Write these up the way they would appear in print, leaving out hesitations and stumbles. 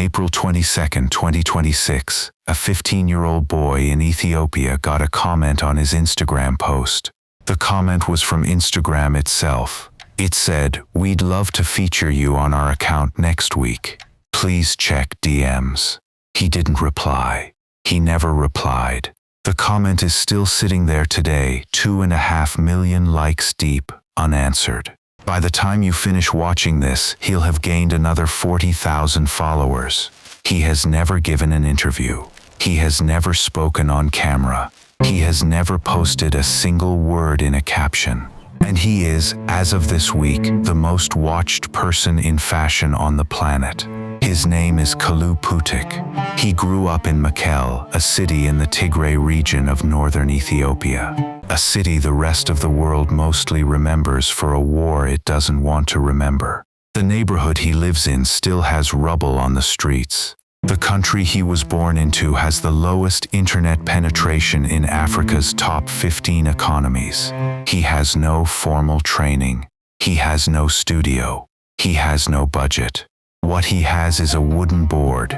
April 22, 2026, a 15-year-old boy in Ethiopia got a comment on his Instagram post. The comment was from Instagram itself. It said, "We'd love to feature you on our account next week. Please check DMs." He didn't reply. He never replied. The comment is still sitting there today, 2.5 million likes deep, unanswered. By the time you finish watching this, he'll have gained another 40,000 followers. He has never given an interview. He has never spoken on camera. He has never posted a single word in a caption. And he is, as of this week, the most watched person in fashion on the planet. His name is Kalou Putik. He grew up in Mekelle, a city in the Tigray region of northern Ethiopia. A city the rest of the world mostly remembers for a war it doesn't want to remember. The neighborhood he lives in still has rubble on the streets. The country he was born into has the lowest internet penetration in Africa's top 15 economies. He has no formal training. He has no studio. He has no budget. What he has is a wooden board,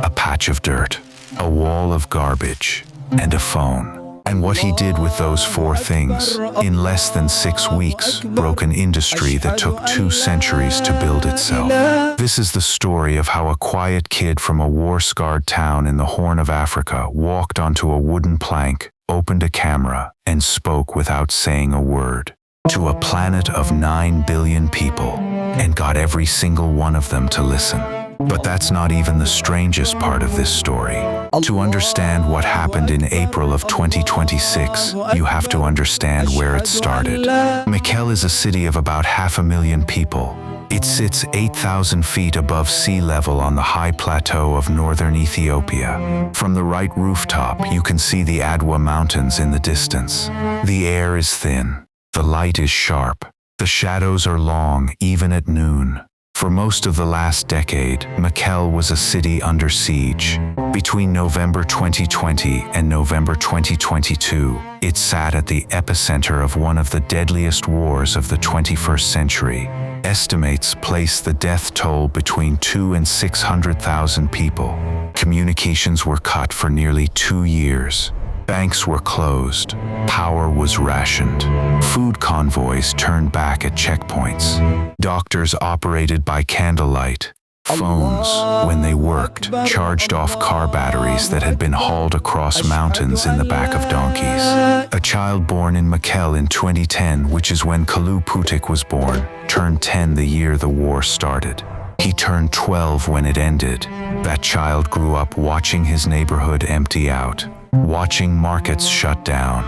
a patch of dirt, a wall of garbage, and a phone. And what he did with those 4 things, in less than 6 weeks, broke an industry that took 2 centuries to build itself. This is the story of how a quiet kid from a war-scarred town in the Horn of Africa walked onto a wooden plank, opened a camera, and spoke without saying a word to a planet of 9 billion people, and got every single one of them to listen. But that's not even the strangest part of this story. To understand what happened in April of 2026, you have to understand where it started. Mekelle is a city of about 500,000 people. It sits 8,000 feet above sea level on the high plateau of northern Ethiopia. From the right rooftop, you can see the Adwa Mountains in the distance. The air is thin. The light is sharp. The shadows are long, even at noon. For most of the last decade, Mekelle was a city under siege. Between November 2020 and November 2022, it sat at the epicenter of one of the deadliest wars of the 21st century. Estimates place the death toll between 200,000 and 600,000 people. Communications were cut for nearly 2 years. Banks were closed. Power was rationed. Food convoys turned back at checkpoints. Doctors operated by candlelight. Phones, when they worked, charged off car batteries that had been hauled across mountains in the back of donkeys. A child born in Mekelle in 2010, which is when Kalou Putik was born, turned 10 the year the war started. He turned 12 when it ended. That child grew up watching his neighborhood empty out, watching markets shut down,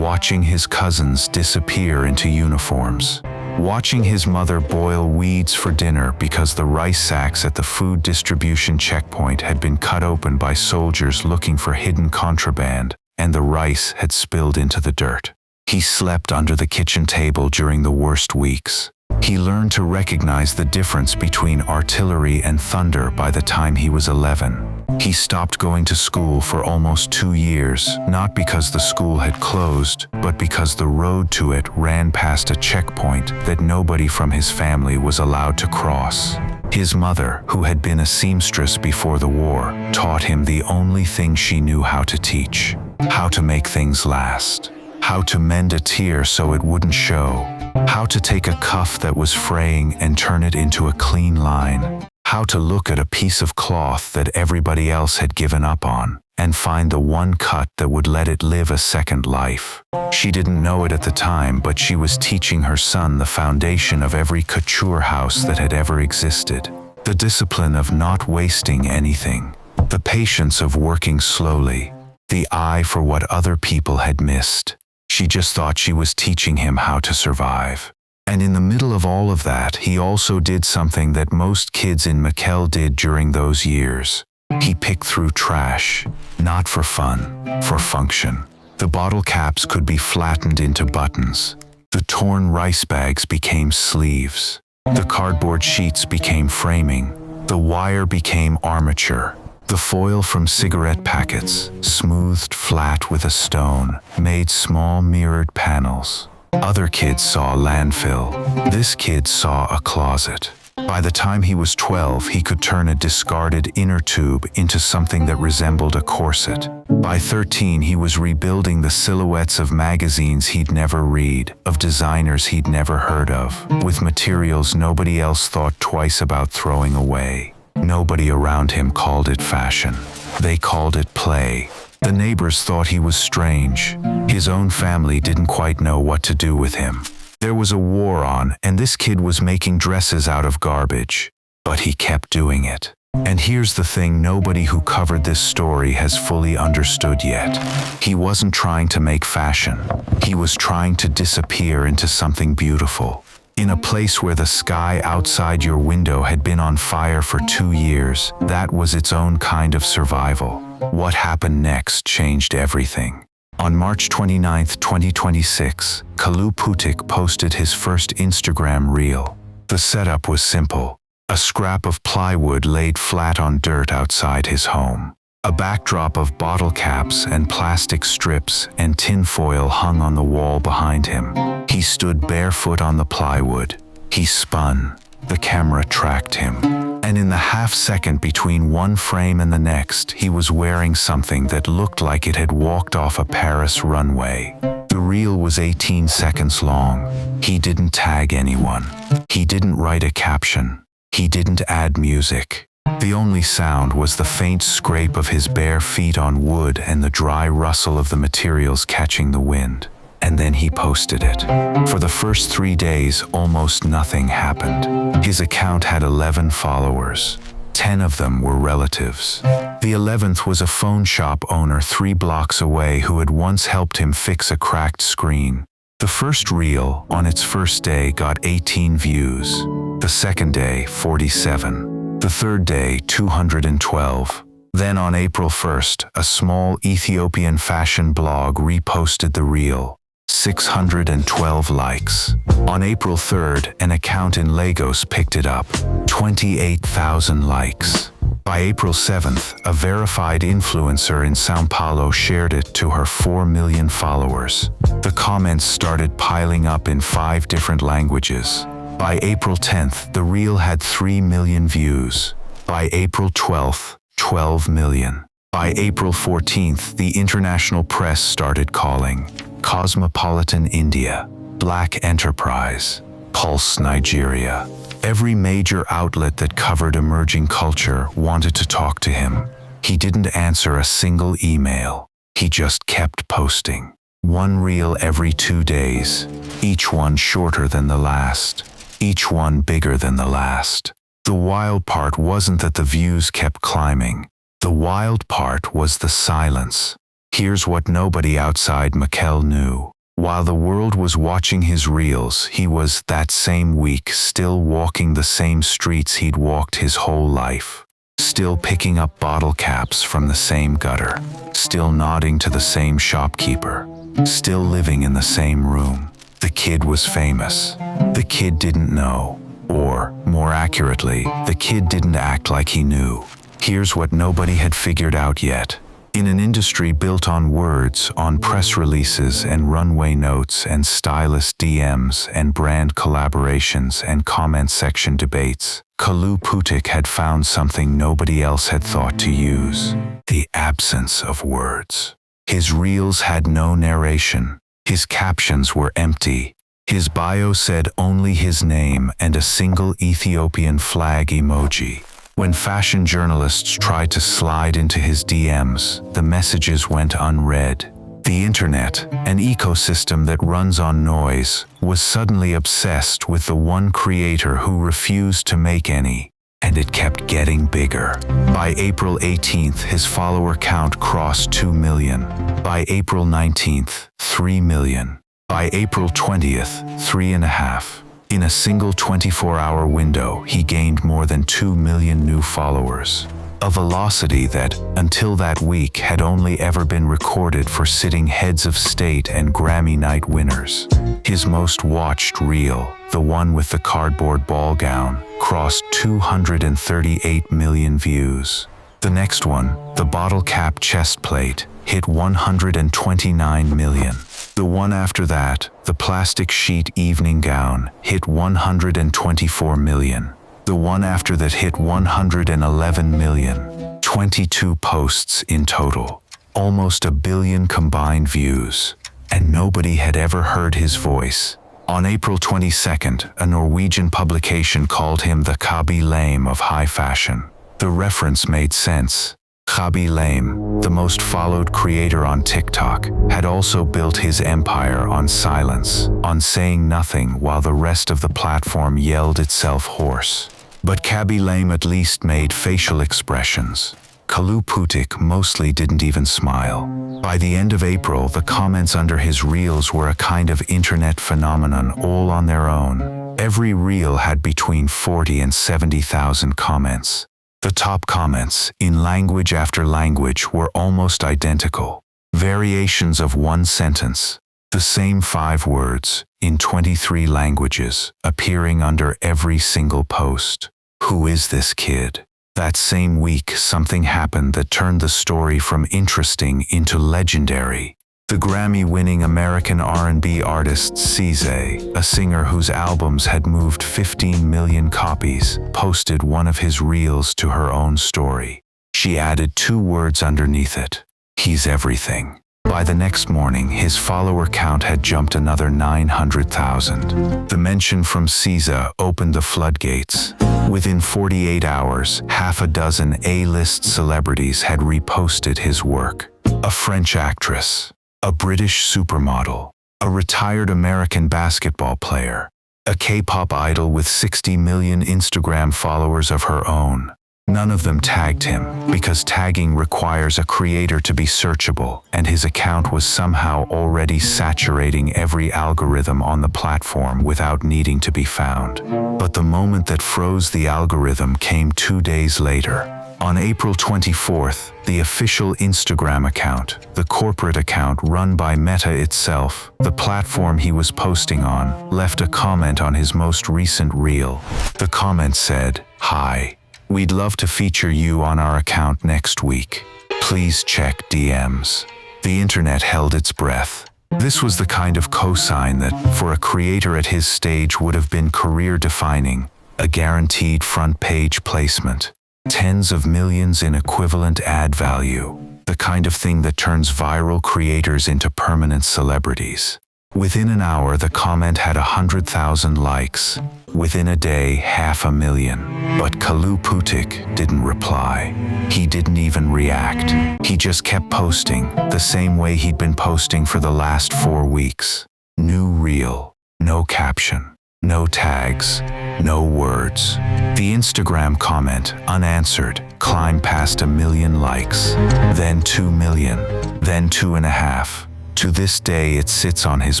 watching his cousins disappear into uniforms, watching his mother boil weeds for dinner because the rice sacks at the food distribution checkpoint had been cut open by soldiers looking for hidden contraband, and the rice had spilled into the dirt. He slept under the kitchen table during the worst weeks. He learned to recognize the difference between artillery and thunder by the time he was 11. He stopped going to school for almost 2 years, not because the school had closed, but because the road to it ran past a checkpoint that nobody from his family was allowed to cross. His mother, who had been a seamstress before the war, taught him the only thing she knew how to teach: how to make things last, how to mend a tear so it wouldn't show, how to take a cuff that was fraying and turn it into a clean line, how to look at a piece of cloth that everybody else had given up on, and find the one cut that would let it live a second life. She didn't know it at the time, but she was teaching her son the foundation of every couture house that had ever existed. The discipline of not wasting anything, the patience of working slowly, the eye for what other people had missed. She just thought she was teaching him how to survive. And in the middle of all of that, he also did something that most kids in Mekelle did during those years. He picked through trash, not for fun, for function. The bottle caps could be flattened into buttons. The torn rice bags became sleeves. The cardboard sheets became framing. The wire became armature. The foil from cigarette packets, smoothed flat with a stone, made small mirrored panels. Other kids saw a landfill. This kid saw a closet. By the time he was 12, he could turn a discarded inner tube into something that resembled a corset. By 13, he was rebuilding the silhouettes of magazines he'd never read, of designers he'd never heard of, with materials nobody else thought twice about throwing away. Nobody around him called it fashion. They called it play. The neighbors thought he was strange. His own family didn't quite know what to do with him. There was a war on, and this kid was making dresses out of garbage. But he kept doing it. And here's the thing nobody who covered this story has fully understood yet. He wasn't trying to make fashion. He was trying to disappear into something beautiful. In a place where the sky outside your window had been on fire for 2 years, that was its own kind of survival. What happened next changed everything. On March 29, 2026, Kalu Putik posted his first Instagram reel. The setup was simple. A scrap of plywood laid flat on dirt outside his home. A backdrop of bottle caps and plastic strips and tinfoil hung on the wall behind him. He stood barefoot on the plywood. He spun. The camera tracked him. And in the half second between one frame and the next, he was wearing something that looked like it had walked off a Paris runway. The reel was 18 seconds long. He didn't tag anyone. He didn't write a caption. He didn't add music. The only sound was the faint scrape of his bare feet on wood and the dry rustle of the materials catching the wind. And then he posted it. For the first 3 days, almost nothing happened. His account had 11 followers. 10 of them were relatives. The 11th was a phone shop owner 3 blocks away who had once helped him fix a cracked screen. The first reel, on its first day, got 18 views. The second day, 47. The third day, 212. Then on April 1st, a small Ethiopian fashion blog reposted the reel. 612 likes. On April 3rd, an account in Lagos picked it up. 28,000 likes. By April 7th, a verified influencer in São Paulo shared it to her 4 million followers. The comments started piling up in 5 different languages. By April 10th, the reel had 3 million views. By April 12th, 12 million. By April 14th, the international press started calling. Cosmopolitan India, Black Enterprise, Pulse Nigeria. Every major outlet that covered emerging culture wanted to talk to him. He didn't answer a single email. He just kept posting. One reel every 2 days, each one shorter than the last, each one bigger than the last. The wild part wasn't that the views kept climbing. The wild part was the silence. Here's what nobody outside Mikel knew. While the world was watching his reels, he was, that same week, still walking the same streets he'd walked his whole life. Still picking up bottle caps from the same gutter. Still nodding to the same shopkeeper. Still living in the same room. The kid was famous. The kid didn't know. Or, more accurately, the kid didn't act like he knew. Here's what nobody had figured out yet. In an industry built on words, on press releases and runway notes and stylist DMs and brand collaborations and comment section debates, Kalu Putik had found something nobody else had thought to use: the absence of words. His reels had no narration. His captions were empty. His bio said only his name and a single Ethiopian flag emoji. When fashion journalists tried to slide into his DMs, the messages went unread. The internet, an ecosystem that runs on noise, was suddenly obsessed with the one creator who refused to make any, and it kept getting bigger. By April 18th, his follower count crossed 2 million. By April 19th, 3 million. By April 20th, 3.5. In a single 24-hour window, he gained more than 2 million new followers. A velocity that, until that week, had only ever been recorded for sitting heads of state and Grammy night winners. His most watched reel, the one with the cardboard ball gown, crossed 238 million views. The next one, the bottle cap chest plate, hit 129 million. The one after that, the plastic sheet evening gown, hit 124 million. The one after that hit 111 million, 22 posts in total, almost 1 billion combined views, and nobody had ever heard his voice. On April 22nd, a Norwegian publication called him the Khaby Lame of high fashion. The reference made sense. Khaby Lame, the most followed creator on TikTok, had also built his empire on silence, on saying nothing while the rest of the platform yelled itself hoarse. But Khaby Lame at least made facial expressions. Kalu Putik mostly didn't even smile. By the end of April, the comments under his reels were a kind of internet phenomenon all on their own. Every reel had between 40 and 70,000 comments. The top comments, in language after language, were almost identical. Variations of one sentence, the same 5 words, in 23 languages, appearing under every single post. Who is this kid? That same week, something happened that turned the story from interesting into legendary. The Grammy-winning American R&B artist SZA, a singer whose albums had moved 15 million copies, posted one of his reels to her own story. She added 2 words underneath it: "He's everything." By the next morning, his follower count had jumped another 900,000. The mention from SZA opened the floodgates. Within 48 hours, half a dozen A-list celebrities had reposted his work. A French actress, a British supermodel, a retired American basketball player, a K-pop idol with 60 million Instagram followers of her own. None of them tagged him, because tagging requires a creator to be searchable, and his account was somehow already saturating every algorithm on the platform without needing to be found. But the moment that froze the algorithm came 2 days later. On April 24th, the official Instagram account, the corporate account run by Meta itself, the platform he was posting on, left a comment on his most recent reel. The comment said, "Hi. We'd love to feature you on our account next week. Please check DMs." The internet held its breath. This was the kind of cosign that, for a creator at his stage, would have been career-defining, a guaranteed front-page placement. Tens of millions in equivalent ad value, the kind of thing that turns viral creators into permanent celebrities. Within an hour, the comment had 100,000 likes. Within a day, 500,000. But Kalu Putik didn't reply. He didn't even react. He just kept posting, the same way he'd been posting for the last 4 weeks. New reel, no caption, no tags, no words. The Instagram comment, unanswered, climbed past 1 million likes, then 2 million, then 2.5. To this day, it sits on his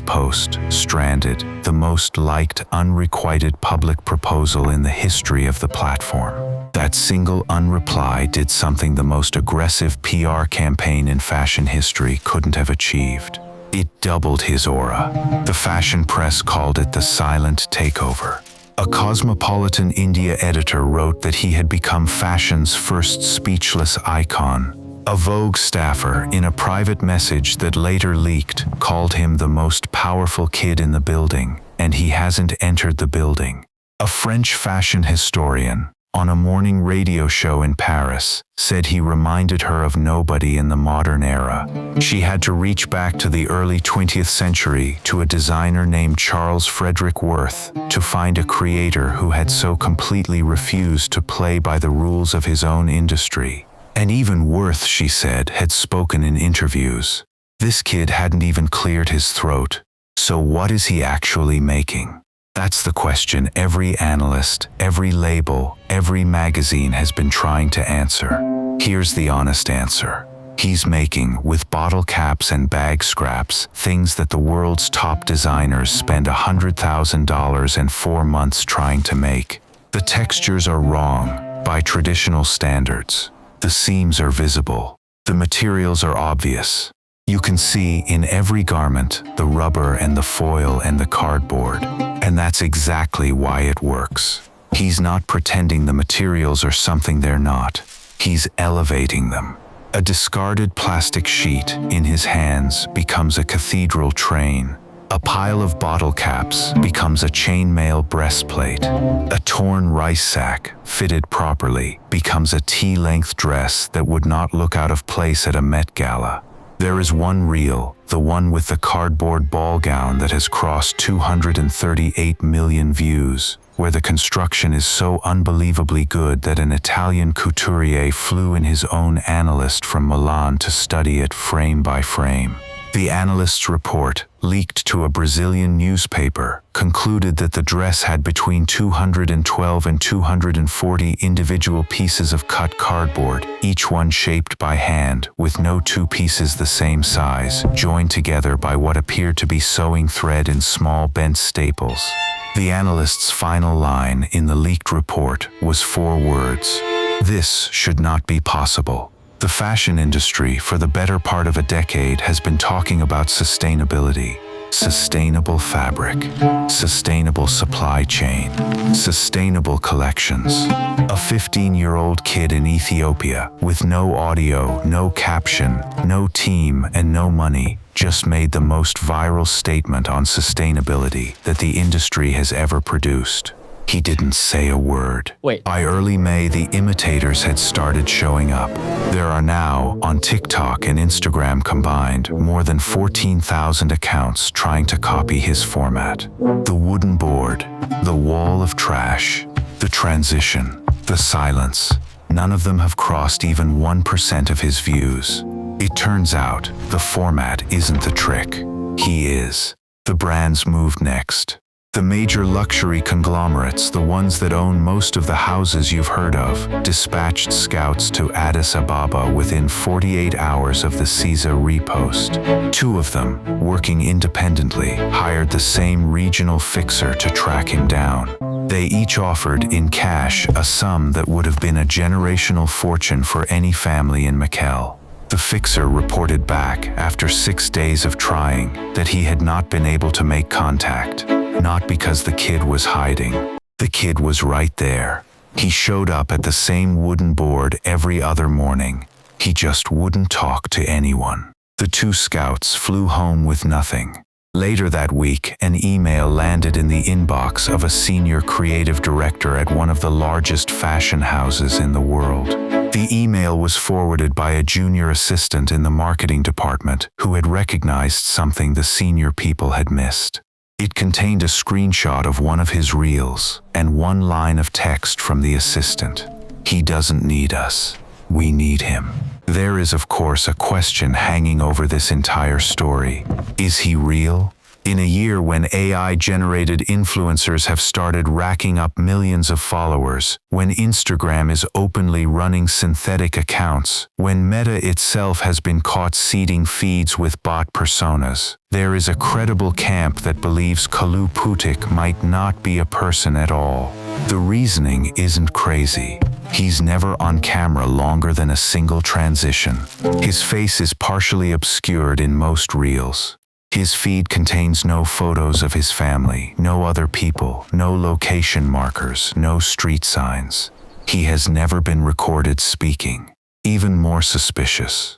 post, Stranded, the most liked unrequited public proposal in the history of the platform. That single unreply did something the most aggressive PR campaign in fashion history couldn't have achieved. It doubled his aura. The fashion press called it the silent takeover. A Cosmopolitan India editor wrote that he had become fashion's first speechless icon. A Vogue staffer, in a private message that later leaked, called him the most powerful kid in the building, and he hasn't entered the building. A French fashion historian, on a morning radio show in Paris, said he reminded her of nobody in the modern era. She had to reach back to the early 20th century to a designer named Charles Frederick Worth to find a creator who had so completely refused to play by the rules of his own industry. And even Worth, she said, had spoken in interviews. This kid hadn't even cleared his throat. So what is he actually making? That's the question every analyst, every label, every magazine has been trying to answer. Here's the honest answer. He's making, with bottle caps and bag scraps, things that the world's top designers spend $100,000 and 4 months trying to make. The textures are wrong, by traditional standards. The seams are visible. The materials are obvious. You can see in every garment the rubber and the foil and the cardboard. And that's exactly why it works. He's not pretending the materials are something they're not. He's elevating them. A discarded plastic sheet in his hands becomes a cathedral train. A pile of bottle caps becomes a chainmail breastplate. A torn rice sack, fitted properly, becomes a tea-length dress that would not look out of place at a Met Gala. There is one reel, the one with the cardboard ball gown that has crossed 238 million views, where the construction is so unbelievably good that an Italian couturier flew in his own analyst from Milan to study it frame by frame. The analyst's report, leaked to a Brazilian newspaper, concluded that the dress had between 212 and 240 individual pieces of cut cardboard, each one shaped by hand, with no two pieces the same size, joined together by what appeared to be sewing thread in small bent staples. The analyst's final line in the leaked report was 4 words: "This should not be possible." The fashion industry for the better part of a decade has been talking about sustainability, sustainable fabric, sustainable supply chain, sustainable collections. A 15-year-old kid in Ethiopia with no audio, no caption, no team, and no money just made the most viral statement on sustainability that the industry has ever produced. He didn't say a word. Wait. By early May, the imitators had started showing up. There are now, on TikTok and Instagram combined, more than 14,000 accounts trying to copy his format. The wooden board, the wall of trash, the transition, the silence. None of them have crossed even 1% of his views. It turns out, the format isn't the trick. He is. The brands moved next. The major luxury conglomerates, the ones that own most of the houses you've heard of, dispatched scouts to Addis Ababa within 48 hours of the Caesar repost. 2 of them, working independently, hired the same regional fixer to track him down. They each offered, in cash, a sum that would have been a generational fortune for any family in Mekelle. The fixer reported back, after 6 days of trying, that he had not been able to make contact. Not because the kid was hiding. The kid was right there. He showed up at the same wooden board every other morning. He just wouldn't talk to anyone. The 2 scouts flew home with nothing. Later that week, an email landed in the inbox of a senior creative director at one of the largest fashion houses in the world. The email was forwarded by a junior assistant in the marketing department who had recognized something the senior people had missed. It contained a screenshot of one of his reels and one line of text from the assistant. "He doesn't need us. We need him." There is, of course, a question hanging over this entire story. Is he real? In a year when AI-generated influencers have started racking up millions of followers, when Instagram is openly running synthetic accounts, when Meta itself has been caught seeding feeds with bot personas, there is a credible camp that believes Kalu Putik might not be a person at all. The reasoning isn't crazy. He's never on camera longer than a single transition. His face is partially obscured in most reels. His feed contains no photos of his family, no other people, no location markers, no street signs. He has never been recorded speaking. Even more suspicious,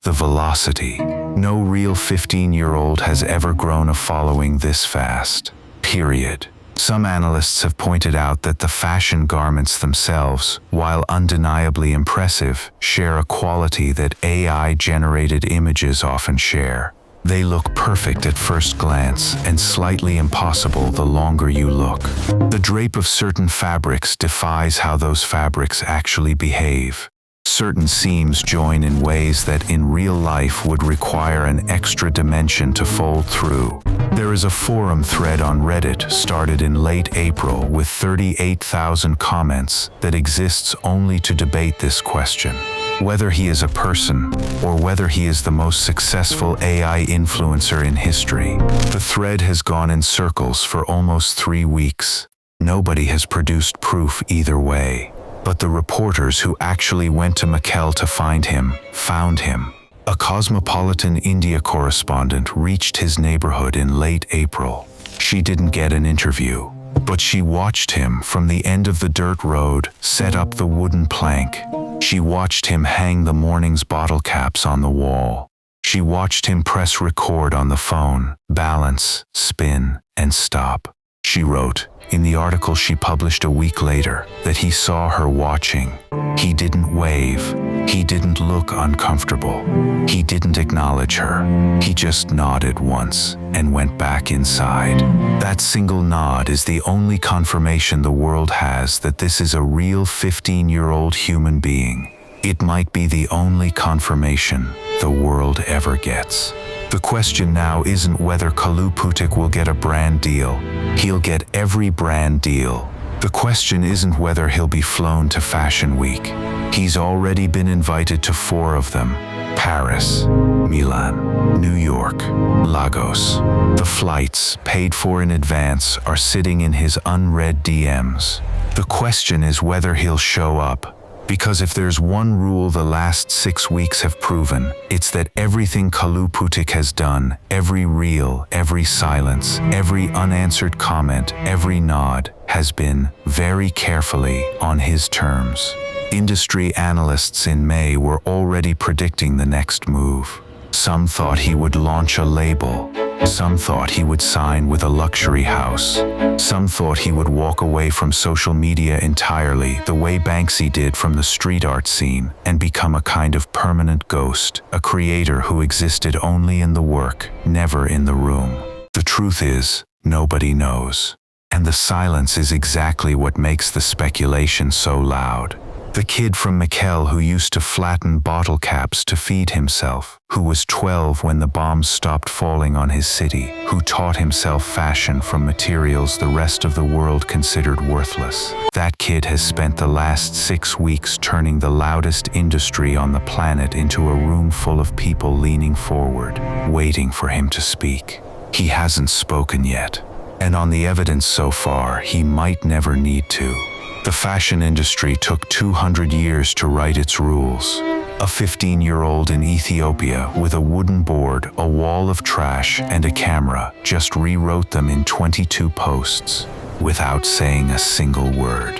the velocity. No real 15-year-old has ever grown a following this fast. Period. Some analysts have pointed out that the fashion garments themselves, while undeniably impressive, share a quality that AI-generated images often share. They look perfect at first glance and slightly impossible the longer you look. The drape of certain fabrics defies how those fabrics actually behave. Certain seams join in ways that in real life would require an extra dimension to fold through. There is a forum thread on Reddit started in late April with 38,000 comments that exists only to debate this question. Whether he is a person, or whether he is the most successful AI influencer in history. The thread has gone in circles for almost 3 weeks. Nobody has produced proof either way. But the reporters who actually went to Mekelle to find him, found him. A Cosmopolitan India correspondent reached his neighborhood in late April. She didn't get an interview, but she watched him from the end of the dirt road, set up the wooden plank. She watched him hang the morning's bottle caps on the wall. She watched him press record on the phone, balance, spin, and stop. She wrote, in the article she published a week later, that he saw her watching. He didn't wave. He didn't look uncomfortable. He didn't acknowledge her. He just nodded once and went back inside. That single nod is the only confirmation the world has that this is a real 15-year-old human being. It might be the only confirmation the world ever gets. The question now isn't whether Kalu Putik will get a brand deal. He'll get every brand deal. The question isn't whether he'll be flown to Fashion Week. He's already been invited to 4 of them: Paris, Milan, New York, Lagos. The flights, paid for in advance, are sitting in his unread DMs. The question is whether he'll show up. Because if there's one rule the last 6 weeks have proven, it's that everything Kalu Putik has done, every reel, every silence, every unanswered comment, every nod, has been, very carefully, on his terms. Industry analysts in May were already predicting the next move. Some thought he would launch a label. Some thought he would sign with a luxury house. Some thought he would walk away from social media entirely, the way Banksy did from the street art scene, and become a kind of permanent ghost, a creator who existed only in the work, never in the room. The truth is, nobody knows. And the silence is exactly what makes the speculation so loud. The kid from Mikkel who used to flatten bottle caps to feed himself, who was 12 when the bombs stopped falling on his city, who taught himself fashion from materials the rest of the world considered worthless. That kid has spent the last 6 weeks turning the loudest industry on the planet into a room full of people leaning forward, waiting for him to speak. He hasn't spoken yet. And on the evidence so far, he might never need to. The fashion industry took 200 years to write its rules. A 15-year-old in Ethiopia with a wooden board, a wall of trash, and a camera just rewrote them in 22 posts, without saying a single word.